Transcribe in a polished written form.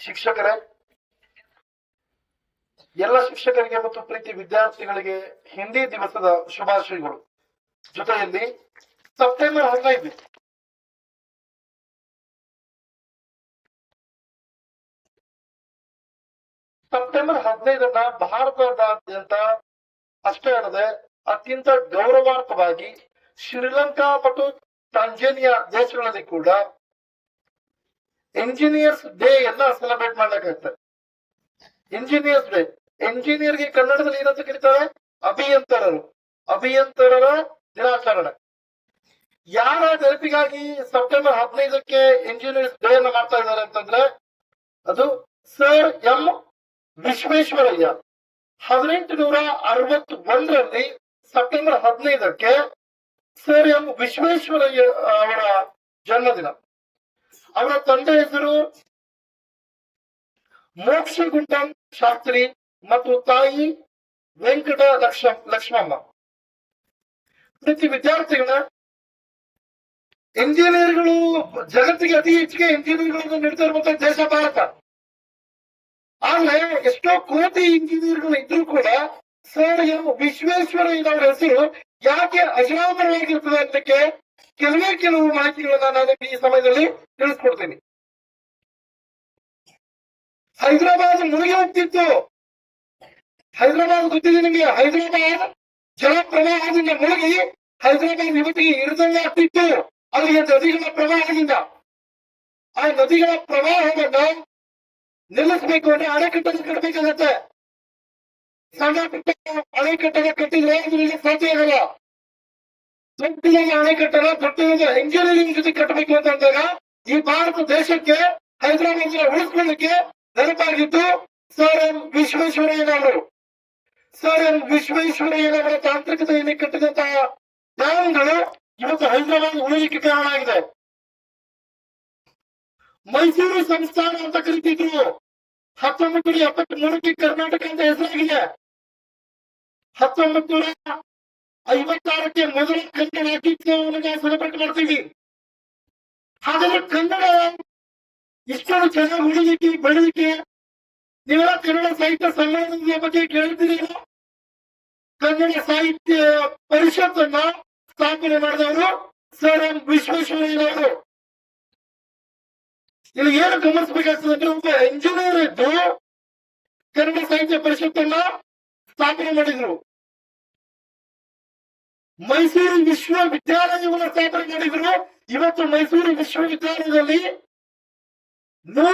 ಶಿಕ್ಷಕರೇ, ಎಲ್ಲ ಶಿಕ್ಷಕರಿಗೆ ಮತ್ತು ಪ್ರೀತಿ ವಿದ್ಯಾರ್ಥಿಗಳಿಗೆ ಹಿಂದಿ ದಿವಸದ ಶುಭಾಶಯಗಳು. ಜೊತೆಯಲ್ಲಿ ಸೆಪ್ಟೆಂಬರ್ 15 ಸೆಪ್ಟೆಂಬರ್ 15 ಭಾರತದಾದ್ಯಂತ ಅಷ್ಟೇ ಅಲ್ಲದೆ ಅತ್ಯಂತ ಗೌರವಾರ್ಹವಾಗಿ ಶ್ರೀಲಂಕಾ ಮತ್ತು ತಾಂಜೇನಿಯಾ ದೇಶಗಳಲ್ಲಿ ಕೂಡ ಇಂಜಿನಿಯರ್ಸ್ ಡೇ ಅನ್ನ ಸೆಲೆಬ್ರೇಟ್ ಮಾಡ್ಲಿಕ್ಕೆ. ಇಂಜಿನಿಯರ್ಸ್ ಡೇ, ಇಂಜಿನಿಯರ್ಗೆ ಕನ್ನಡದಲ್ಲಿ ಏನಂತ ಕರೀತಾರೆ? ಅಭಿಯಂತರರ ದಿನಾಚರಣೆ. ಯಾರ ನೆನಪಿಗಾಗಿ ಸೆಪ್ಟೆಂಬರ್ 15ಕ್ಕೆ ಇಂಜಿನಿಯರ್ಸ್ ಡೇ ಅನ್ನ ಮಾಡ್ತಾ ಇದ್ದಾರೆ ಅಂತಂದ್ರೆ ಅದು ಸರ್ ಎಂ ವಿಶ್ವೇಶ್ವರಯ್ಯ. 1861ರಲ್ಲಿ ಸೆಪ್ಟೆಂಬರ್ 15ಕ್ಕೆ ಸರ್ ಎಂ ವಿಶ್ವೇಶ್ವರಯ್ಯ ಅವರ ಜನ್ಮದಿನ. ಅವರ ತಂದೆ ಹೆಸರು ಮೋಕ್ಷಗುಂಡಂ ಶಾಸ್ತ್ರಿ ಮತ್ತು ತಾಯಿ ವೆಂಕಟ ಲಕ್ಷ್ಮಮ್ಮ. ಪ್ರತಿ ವಿದ್ಯಾರ್ಥಿಗಳ ಇಂಜಿನಿಯರ್ಗಳು ಜಗತ್ತಿಗೆ ಅತಿ ಹೆಚ್ಚಿಗೆ ಇಂಜಿನಿಯರ್ಗಳನ್ನು ನೀಡ್ತಾ ಇರುವಂತಹ ದೇಶ ಭಾರತ. ಆದ್ರೆ ಎಷ್ಟೋ ಕೋಟಿ ಇಂಜಿನಿಯರ್ಗಳು ಇದ್ರೂ ಕೂಡ ಸರ್ ಎಂ ವಿಶ್ವೇಶ್ವರಯ್ಯನವರ ಹೆಸರು ಯಾಕೆ ಅಜರಾಮರವಾಗಿರ್ತದೆ ಅನ್ನಕ್ಕೆ ಕೆಲವು ಮಾಹಿತಿಗಳನ್ನ ನಾನು ಈ ಸಮಯದಲ್ಲಿ ತಿಳಿಸ್ಕೊಡ್ತೀನಿ. ಹೈದರಾಬಾದ್ ಮುಳುಗಿ ಹೋಗ್ತಿತ್ತು. ಹೈದರಾಬಾದ್ ಗೊತ್ತಿದೆ ನಿಮಗೆ? ಹೈದರಾಬಾದ್ ಜಲ ಪ್ರವಾಹದಿಂದ ಮುಳುಗಿ ಹೈದರಾಬಾದ್ ಇವತ್ತಿಗೆ ಇರದಂಗೆ ಆಗ್ತಿತ್ತು. ಅಲ್ಲಿಗೆ ನದಿಗಳ ಪ್ರವಾಹದಿಂದ. ಆ ನದಿಗಳ ಪ್ರವಾಹವನ್ನ ನಿಲ್ಲಿಸಬೇಕು ಅಂದ್ರೆ ಅಣೆಕಟ್ಟನ್ನು ಕಟ್ಟಬೇಕಾಗತ್ತೆ. ಸಣ್ಣ ಪುಟ್ಟ ಅಣೆಕಟ್ಟನ್ನು ಕಟ್ಟಿದ್ರೆ ಸಾಧ್ಯ ಆಗಲ್ಲ. ದೊಡ್ಡ ಅಣೆಕಟ್ಟನ ದೊಡ್ಡ ಇಂಜಿನಿಯರಿಂಗ್ ಜೊತೆ ಕಟ್ಟಬೇಕು ಅಂತ ಅಂದಾಗ ಈ ಭಾರತ ದೇಶಕ್ಕೆ ಹೈದರಾಬಾದ್ ಉಳಿಸ್ಕೊಳ್ಳಿಕ್ಕೆ ನೆನಪಾಗಿದ್ದು ಸರ್ ಎಂ ವಿಶ್ವೇಶ್ವರಯ್ಯನವರು. ಸರ್ ಎಂ ವಿಶ್ವೇಶ್ವರಯ್ಯನವರ ತಾಂತ್ರಿಕತೆಯಲ್ಲಿ ಕಟ್ಟಿದಂತಹ ಡ್ಯಾಮ್ಗಳು ಇವತ್ತು ಹೈದರಾಬಾದ್ ಉಳಿಲಿಕ್ಕೆ ಕಾರಣ ಆಗಿದೆ. ಮೈಸೂರು ಸಂಸ್ಥಾನ ಅಂತ ಕರಿತಿದ್ರು. 1973ಕ್ಕೆ ಕರ್ನಾಟಕ ಅಂತ ಹೆಸರಾಗಿದೆ. 1956ಕ್ಕೆ ಮೊದಲ ಕನ್ನಡ ರಾಜ್ಯೋತ್ಸವವನ್ನು ಸೆಲೆಬ್ರೇಟ್ ಮಾಡ್ತೀವಿ. ಹಾಗಾದ್ರೆ ಕನ್ನಡ ಇಷ್ಟೊಂದು ಚೆನ್ನಾಗಿ ಉಳಿಲಿಕ್ಕೆ ಬೆಳಲಿಕ್ಕೆ ನೀವೆಲ್ಲ ಕನ್ನಡ ಸಾಹಿತ್ಯ ಸಮ್ಮೇಳನದ ಬಗ್ಗೆ ಕೇಳ್ತೀರಿ. ಕನ್ನಡ ಸಾಹಿತ್ಯ ಪರಿಷತ್ತನ್ನ ಸ್ಥಾಪನೆ ಮಾಡಿದವರು ಸರ್ ಎಂ ವಿಶ್ವೇಶ್ವರಯ್ಯನವರು. ಇಲ್ಲಿ ಏನು ಗಮನಿಸಬೇಕಾಗ್ತದೆ ಅಂದ್ರೆ ಒಬ್ಬ ಇಂಜಿನಿಯರ್ ಇದ್ದು ಕನ್ನಡ ಸಾಹಿತ್ಯ ಪರಿಷತ್ತನ್ನ ಸ್ಥಾಪನೆ ಮಾಡಿದ್ರು. ಮೈಸೂರು ವಿಶ್ವವಿದ್ಯಾಲಯವನ್ನು ಸ್ಥಾಪನೆ ಮಾಡಿದ್ರು. ಇವತ್ತು ಮೈಸೂರು ವಿಶ್ವವಿದ್ಯಾಲಯದಲ್ಲಿ 100